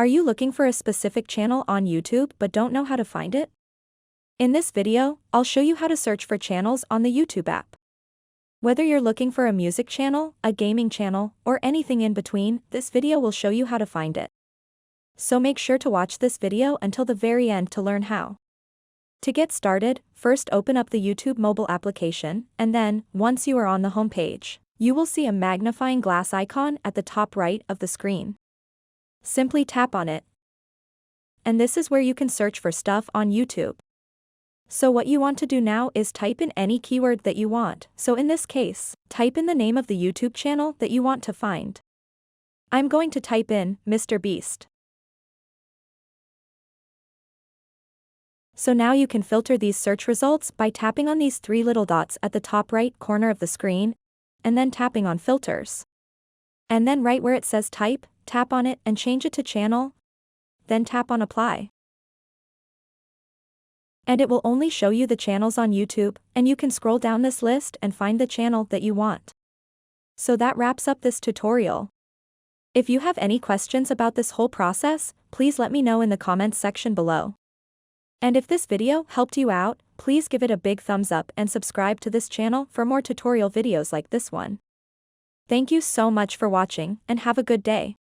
Are you looking for a specific channel on YouTube but don't know how to find it? In this video, I'll show you how to search for channels on the YouTube app. Whether you're looking for a music channel, a gaming channel, or anything in between, this video will show you how to find it. So make sure to watch this video until the very end to learn how. To get started, first open up the YouTube mobile application, and then, once you are on the home page, you will see a magnifying glass icon at the top right of the screen. Simply tap on it. And this is where you can search for stuff on YouTube. So what you want to do now is type in any keyword that you want. So in this case, type in the name of the YouTube channel that you want to find. I'm going to type in Mr. Beast. So now you can filter these search results by tapping on these three little dots at the top right corner of the screen, and then tapping on filters. And then right where it says type, tap on it and change it to channel, then tap on apply. And it will only show you the channels on YouTube, and you can scroll down this list and find the channel that you want. So that wraps up this tutorial. If you have any questions about this whole process, please let me know in the comments section below. And if this video helped you out, please give it a big thumbs up and subscribe to this channel for more tutorial videos like this one. Thank you so much for watching and have a good day.